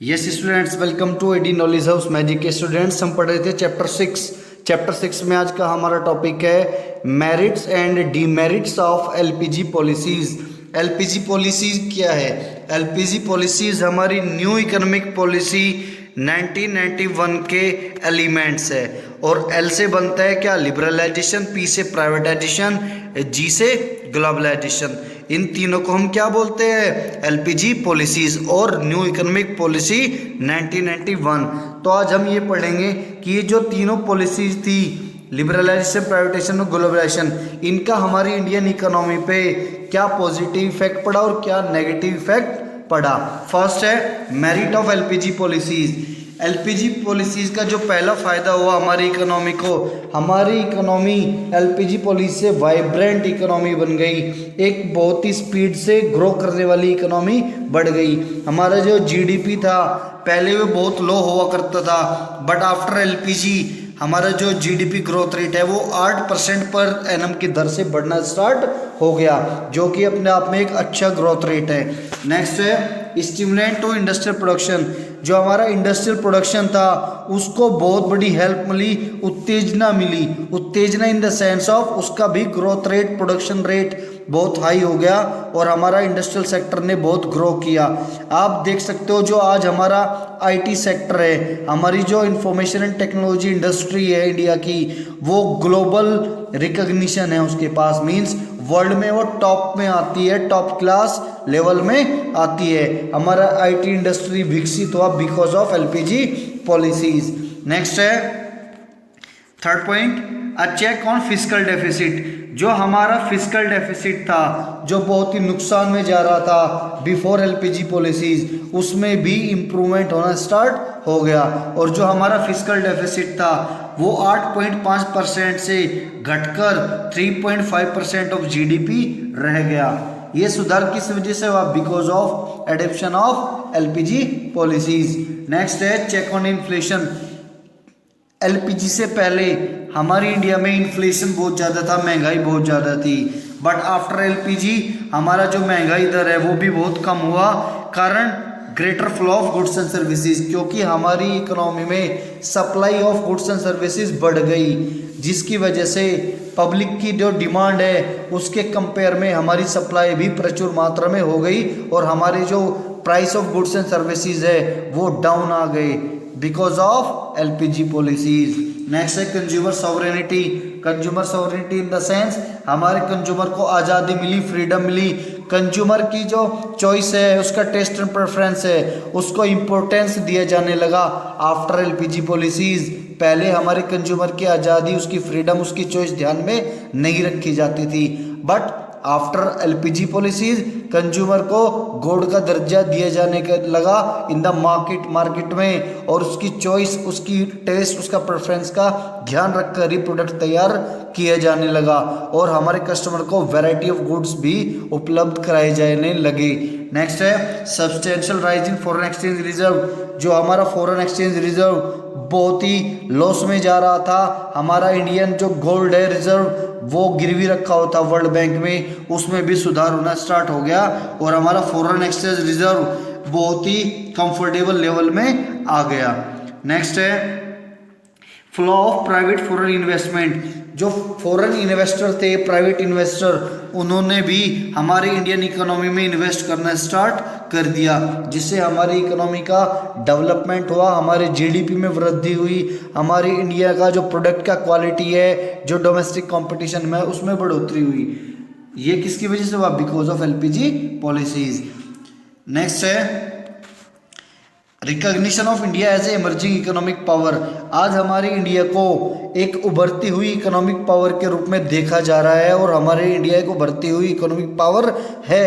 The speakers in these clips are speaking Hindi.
Yes students, welcome to AD knowledge house magic के स्टूडेंट्स। हम पढ़ रहे थे चैप्टर सिक्स में आज का हमारा टॉपिक है merits and demerits of LPG policies. LPG policies क्या है? एलपीजी पॉलिसीज हमारी न्यू इकोनॉमिक पॉलिसी 1991 के एलिमेंट्स है। और एल से बनता है क्या? लिबरलाइजेशन, पी से प्राइवेटाइजेशन, जी से ग्लोबलाइजेशन। इन तीनों को हम क्या बोलते हैं? एलपीजी पॉलिसीज और न्यू इकोनॉमिक पॉलिसी 1991। तो आज हम ये पढ़ेंगे कि ये जो तीनों पॉलिसीज थी, लिबरलाइजेशन, प्राइवेटाइजेशन और ग्लोबलाइजेशन, इनका हमारी इंडियन इकोनॉमी पे क्या पॉजिटिव इफेक्ट पड़ा और क्या नेगेटिव इफेक्ट पड़ा। फर्स्ट है merit of LPG policies. LPG policies का जो पहला फायदा हुआ हमारी इकोनॉमी को, हमारी इकोनॉमी एलपीजी पॉलिसी से वाइब्रेंट इकोनॉमी बन गई, एक बहुत ही स्पीड से ग्रो करने वाली इकोनॉमी बढ़ गई। हमारा जो जीडीपी था पहले वो बहुत लो हुआ करता था, बट आफ्टर एलपीजी हमारा जो जीडीपी ग्रोथ रेट है वो 8% पर एनम की दर से बढ़ना स्टार्ट हो गया, जो कि अपने आप में एक अच्छा ग्रोथ रेट है। नेक्स्ट है स्टिमुलेंट टू इंडस्ट्रियल प्रोडक्शन। जो हमारा इंडस्ट्रियल प्रोडक्शन था उसको बहुत बड़ी हेल्प मिली, उत्तेजना मिली। उत्तेजना इन द सेंस ऑफ उसका भी ग्रोथ रेट, प्रोडक्शन रेट बहुत हाई हो गया और हमारा इंडस्ट्रियल सेक्टर ने बहुत ग्रो किया। आप देख सकते हो जो आज हमारा आईटी सेक्टर है, हमारी जो इंफॉर्मेशन एंड टेक्नोलॉजी इंडस्ट्री है इंडिया की, वो ग्लोबल रिकॉग्निशन है उसके पास, मींस वर्ल्ड में वो टॉप में आती है, टॉप क्लास लेवल में आती है। हमारा आईटी इंडस्ट्री विकसित हुआ because of LPG policies. Next है third point, a check on fiscal deficit. जो हमारा फिस्कल डेफिसिट था, जो बहुत ही नुकसान में जा रहा था बिफोर एलपीजी पॉलिसीज, उसमें भी इम्प्रूवमेंट होना स्टार्ट हो गया। और जो हमारा फिस्कल डेफिसिट था वो 8.5% से घटकर 3.5% ऑफ जीडीपी रह गया। ये सुधार किस वजह से हुआ? Because of adoption of LPG policies. Next है चेक ऑन इन्फ्लेशन। एलपीजी से पहले हमारी इंडिया में इन्फ्लेशन बहुत ज़्यादा था, महंगाई बहुत ज़्यादा थी, बट आफ्टर एलपीजी हमारा जो महंगाई दर है वो भी बहुत कम हुआ। कारण greater flow of goods and services, क्योंकि हमारी इकोनॉमी में supply of goods and services बढ़ गई, जिसकी वजह से पब्लिक की जो डिमांड है उसके कंपेयर में हमारी सप्लाई भी प्रचुर मात्रा में हो गई और हमारे जो price of goods and services है वो डाउन आ गए because of LPG policies. Next है consumer sovereignty. Consumer sovereignty in the sense हमारे कंज्यूमर को आज़ादी मिली, फ्रीडम मिली। कंज्यूमर की जो चॉइस है, उसका टेस्ट एंड प्रेफरेंस है, उसको इम्पोर्टेंस दिया जाने लगा आफ्टर एलपीजी पॉलिसीज। पहले हमारे कंज्यूमर की आज़ादी, उसकी फ्रीडम, उसकी चॉइस ध्यान में नहीं रखी जाती थी, but after LPG policies consumer को गॉड का दर्जा दिया जाने का लगा इन द मार्केट में, और उसकी चॉइस, उसकी टेस्ट, उसका प्रेफरेंस का ध्यान रखकर ही प्रोडक्ट तैयार किया जाने लगा और हमारे कस्टमर को वैरायटी ऑफ गुड्स भी उपलब्ध कराए जाने लगे। नेक्स्ट है substantial rise in foreign exchange reserve. जो हमारा फॉरेन एक्सचेंज रिजर्व बहुत ही लॉस में जा रहा था, हमारा इंडियन जो गोल्ड है रिजर्व वो गिरवी रखा होता वर्ल्ड बैंक में, उसमें भी सुधार होना स्टार्ट हो गया और हमारा फॉरेन एक्सचेंज रिजर्व बहुत ही कंफर्टेबल लेवल में आ गया। नेक्स्ट है flow of private foreign investment. जो फॉरेन इन्वेस्टर थे, प्राइवेट इन्वेस्टर, उन्होंने भी हमारी इंडियन इकोनॉमी में इन्वेस्ट करना स्टार्ट कर दिया, जिससे हमारी इकोनॉमी का डेवलपमेंट हुआ, हमारे जीडीपी में वृद्धि हुई, हमारी इंडिया का जो प्रोडक्ट का क्वालिटी है, जो डोमेस्टिक कंपटीशन में उसमें बढ़ोतरी हुई। ये किसकी वजह से हुआ? Because of LPG policies. Next है recognition of India as a emerging economic power. आज हमारी इंडिया को एक उभरती हुई इकोनॉमिक पावर के रूप में देखा जा रहा है और हमारे इंडिया एक उभरती हुई इकोनॉमिक पावर है।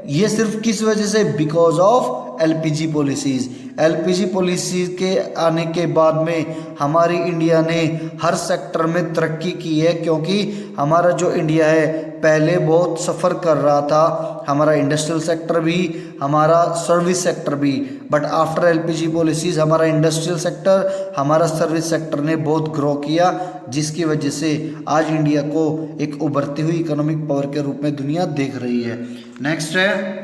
ये सिर्फ किस वजह से? Because of LPG policies. LPG policies के आने के बाद में हमारी इंडिया ने हर सेक्टर में तरक्की की है, क्योंकि हमारा जो इंडिया है पहले बहुत सफ़र कर रहा था, हमारा इंडस्ट्रियल सेक्टर भी, हमारा सर्विस सेक्टर भी, बट आफ्टर एलपीजी पॉलिसीज हमारा इंडस्ट्रियल सेक्टर, हमारा सर्विस सेक्टर ने बहुत ग्रो किया, जिसकी वजह से आज इंडिया को एक उभरती हुई इकोनॉमिक पावर के रूप में दुनिया देख रही है। नेक्स्ट है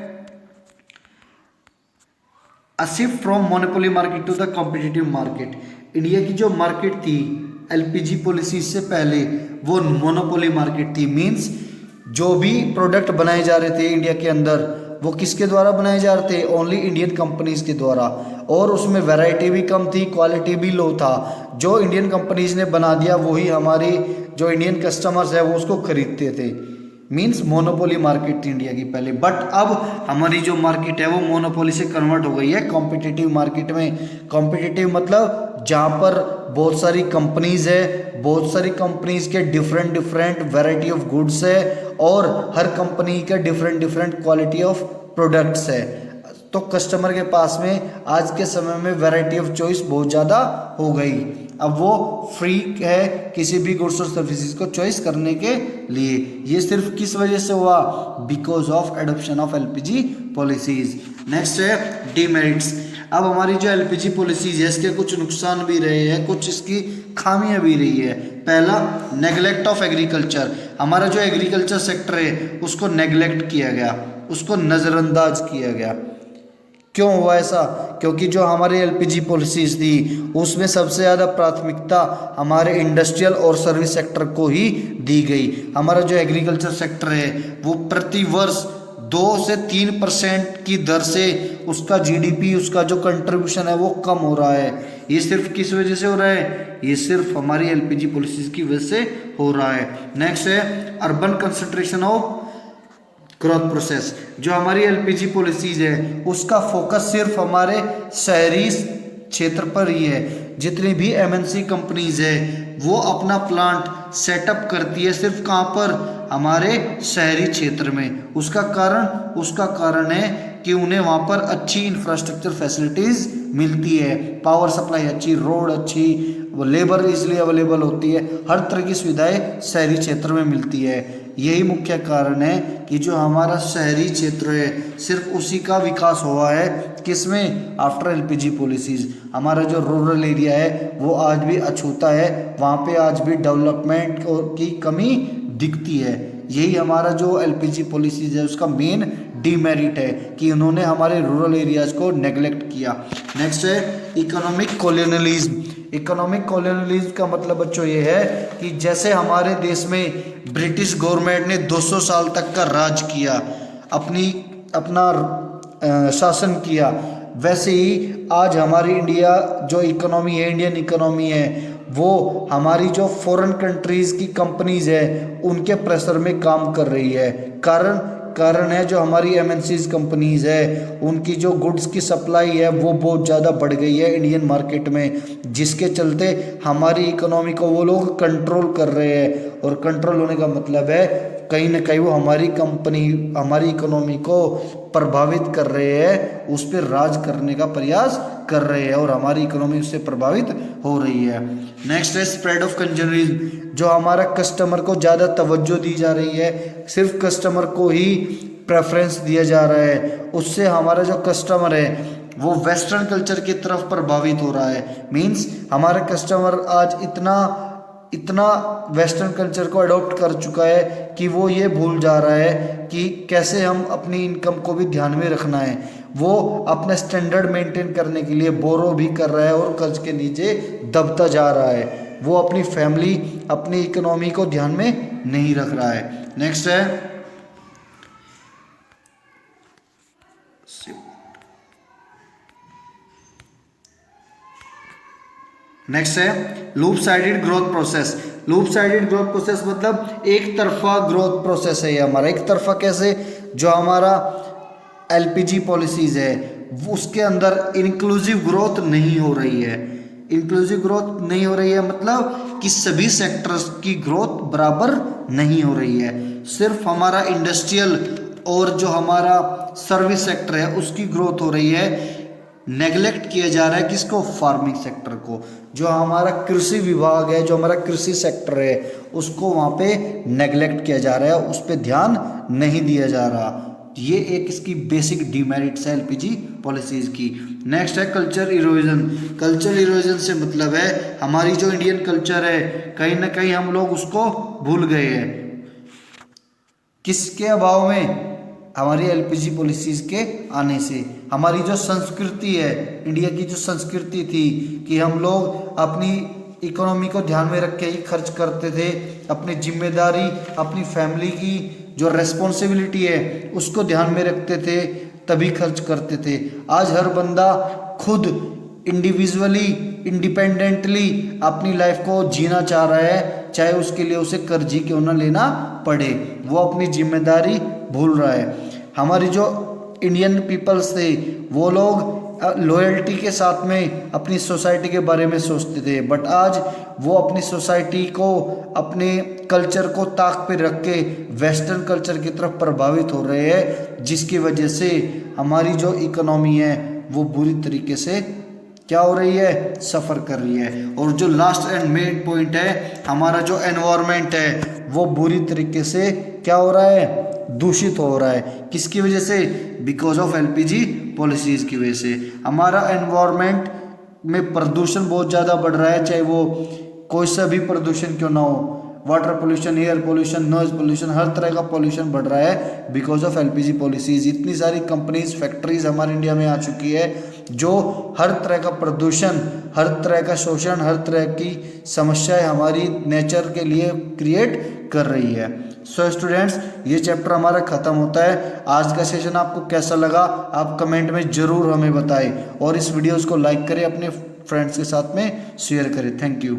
a shift from monopoly market to the competitive market. India की जो मार्केट थी एलपीजी पॉलिसी से पहले वो मोनोपोली मार्केट थी, मींस जो भी प्रोडक्ट बनाए जा रहे थे इंडिया के अंदर वो किसके द्वारा बनाए जा रहे थे, ओनली इंडियन कंपनीज के द्वारा, और उसमें वैरायटी भी कम थी, क्वालिटी भी लो था। जो इंडियन कंपनीज ने बना दिया वही हमारी जो इंडियन कस्टमर्स है वो उसको खरीदते थे, मींस मोनोपोली मार्केट थी इंडिया की पहले। बट अब हमारी जो मार्केट है वो मोनोपोली से कन्वर्ट हो गई है कॉम्पिटिटिव मार्केट में। कॉम्पिटिटिव मतलब जहाँ पर बहुत सारी कंपनीज है, बहुत सारी कंपनीज के different different variety of goods है, और हर कंपनी का different different quality of products है। तो कस्टमर के पास में आज के समय में वैरायटी ऑफ चॉइस बहुत ज़्यादा हो गई। अब वो फ्री है किसी भी गुड्स और सर्विसेज को चॉइस करने के लिए। ये सिर्फ किस वजह से हुआ, because of adoption of LPG policies. Next है डीमेरिट्स। अब हमारी जो एलपीजी पॉलिसीज है इसके कुछ नुकसान भी रहे हैं, कुछ इसकी खामियां भी रही है। पहला, नेग्लेक्ट ऑफ एग्रीकल्चर। हमारा जो एग्रीकल्चर सेक्टर है उसको नेग्लेक्ट किया गया, उसको नज़रअंदाज किया गया। क्यों हुआ ऐसा, क्योंकि जो हमारी एलपीजी पॉलिसीज थी उसमें सबसे ज़्यादा प्राथमिकता हमारे इंडस्ट्रियल और सर्विस सेक्टर को ही दी गई। हमारा जो एग्रीकल्चर सेक्टर है वो प्रति वर्ष 2 से 3% की दर से उसका जीडीपी, उसका जो कंट्रीब्यूशन है वो कम हो रहा है। ये सिर्फ किस वजह से हो रहा है, ये सिर्फ हमारी एलपीजी पॉलिसीज की वजह से हो रहा है। नेक्स्ट है urban concentration of growth process. जो हमारी एलपीजी पॉलिसीज है उसका फोकस सिर्फ हमारे शहरी क्षेत्र पर ही है। जितनी भी एमएनसी कंपनीज है वो अपना प्लांट सेटअप करती है सिर्फ कहाँ पर, हमारे शहरी क्षेत्र में। उसका कारण है कि उन्हें वहाँ पर अच्छी इंफ्रास्ट्रक्चर फैसिलिटीज़ मिलती है, पावर सप्लाई अच्छी, रोड अच्छी, लेबर इजली अवेलेबल होती है, हर तरह की सुविधाएं शहरी क्षेत्र में मिलती है। यही मुख्य कारण है कि जो हमारा शहरी क्षेत्र है सिर्फ उसी का विकास हुआ है किसमें, आफ्टर एलपीजी पॉलिसीज। हमारा जो रूरल एरिया है वो आज भी अछूता है, वहाँ पे आज भी डेवलपमेंट की कमी दिखती है। यही हमारा जो एलपीजी पॉलिसीज है उसका मेन डीमेरिट है कि उन्होंने हमारे रूरल एरियाज को नेग्लेक्ट किया। नेक्स्ट है इकोनॉमिक कॉलोनियलिज्म। इकोनॉमिक कॉलोनियलिज्म का मतलब बच्चों ये है कि जैसे हमारे देश में ब्रिटिश गवर्नमेंट ने 200 साल तक का राज किया, अपना शासन किया, वैसे ही आज हमारी इंडिया जो इकोनॉमी है, इंडियन इकोनॉमी है, वो हमारी जो फॉरेन कंट्रीज़ की कंपनीज है उनके प्रेशर में काम कर रही है। कारण है जो हमारी एमएनसीज कंपनीज है उनकी जो गुड्स की सप्लाई है वो बहुत ज़्यादा बढ़ गई है इंडियन मार्केट में, जिसके चलते हमारी इकोनॉमी को वो लोग कंट्रोल कर रहे हैं। और कंट्रोल होने का मतलब है कहीं ना कहीं वो हमारी इकोनॉमी को प्रभावित कर रहे हैं, उस पर राज करने का प्रयास कर रहे हैं और हमारी इकोनॉमी उससे प्रभावित हो रही है। नेक्स्ट है स्प्रेड ऑफ कंज्यूमरिज्म। जो हमारा कस्टमर को ज़्यादा तवज्जो दी जा रही है, सिर्फ कस्टमर को ही प्रेफरेंस दिया जा रहा है, उससे हमारा जो कस्टमर है वो वेस्टर्न कल्चर की तरफ प्रभावित हो रहा है। मीन्स हमारा कस्टमर आज इतना वेस्टर्न कल्चर को अडॉप्ट कर चुका है कि वो ये भूल जा रहा है कि कैसे हम अपनी इनकम को भी ध्यान में रखना है। वो अपना स्टैंडर्ड मेंटेन करने के लिए बोरो भी कर रहा है और कर्ज के नीचे दबता जा रहा है। वो अपनी फैमिली, अपनी इकोनॉमी को ध्यान में नहीं रख रहा है। नेक्स्ट है loop sided growth process. Loop sided growth process मतलब एक तरफा ग्रोथ प्रोसेस है ये हमारा। एक तरफा कैसे, जो हमारा एलपीजी पॉलिसीज है उसके अंदर इंक्लूसिव ग्रोथ नहीं हो रही है। इंक्लूसिव ग्रोथ नहीं हो रही है मतलब कि सभी सेक्टर्स की ग्रोथ बराबर नहीं हो रही है। सिर्फ हमारा इंडस्ट्रियल और जो हमारा सर्विस सेक्टर है उसकी ग्रोथ हो रही है। नेग्लेक्ट किया जा रहा है किसको, फार्मिंग सेक्टर को। जो हमारा कृषि विभाग है, जो हमारा कृषि सेक्टर है उसको वहाँ पे नेग्लेक्ट किया जा रहा है, उस पर ध्यान नहीं दिया जा रहा। ये एक इसकी बेसिक डीमेरिट्स है एलपीजी पॉलिसीज की। नेक्स्ट है कल्चर इरोजन। कल्चर इरोजन से मतलब है हमारी जो इंडियन कल्चर है कहीं ना कहीं हम लोग उसको भूल गए हैं। किसके अभाव में, हमारी एलपीजी पॉलिसीज़ के आने से। हमारी जो संस्कृति है, इंडिया की जो संस्कृति थी कि हम लोग अपनी इकोनॉमी को ध्यान में रख के ही खर्च करते थे, अपनी जिम्मेदारी, अपनी फैमिली की जो रेस्पॉन्सिबिलिटी है उसको ध्यान में रखते थे, तभी खर्च करते थे। आज हर बंदा खुद इंडिविजुअली, इंडिपेंडेंटली अपनी लाइफ को जीना चाह रहा है, चाहे उसके लिए उसे कर्ज ही क्यों ना लेना पड़े। वो अपनी जिम्मेदारी भूल रहा है। हमारी जो इंडियन पीपल्स थे वो लोग लॉयल्टी के साथ में अपनी सोसाइटी के बारे में सोचते थे, बट आज वो अपनी सोसाइटी को, अपने कल्चर को ताक पे रख के वेस्टर्न कल्चर की तरफ प्रभावित हो रहे हैं, जिसकी वजह से हमारी जो इकोनॉमी है वो बुरी तरीके से क्या हो रही है, सफ़र कर रही है। और जो लास्ट एंड मेन पॉइंट है, हमारा जो एनवायरनमेंट है वो बुरी तरीके से क्या हो रहा है, दूषित हो रहा है। किसकी वजह से? बिकॉज ऑफ एलपीजी पॉलिसीज़ की वजह से हमारा एनवायरनमेंट में प्रदूषण बहुत ज़्यादा बढ़ रहा है, चाहे वो कोई सा भी प्रदूषण क्यों ना हो, water pollution, air pollution, noise pollution, हर तरह का पोल्यूशन बढ़ रहा है बिकॉज ऑफ एलपीजी पॉलिसीज़। इतनी सारी कंपनीज, फैक्ट्रीज हमारे इंडिया में आ चुकी है जो हर तरह का प्रदूषण, हर तरह का शोषण, हर तरह की समस्याएं हमारी नेचर के लिए क्रिएट कर रही है। सो स्टूडेंट्स, ये चैप्टर हमारा ख़त्म होता है। आज का सेशन आपको कैसा लगा आप कमेंट में ज़रूर हमें बताएं, और इस वीडियोज़ को लाइक करें, अपने फ्रेंड्स के साथ में शेयर करें। Thank you.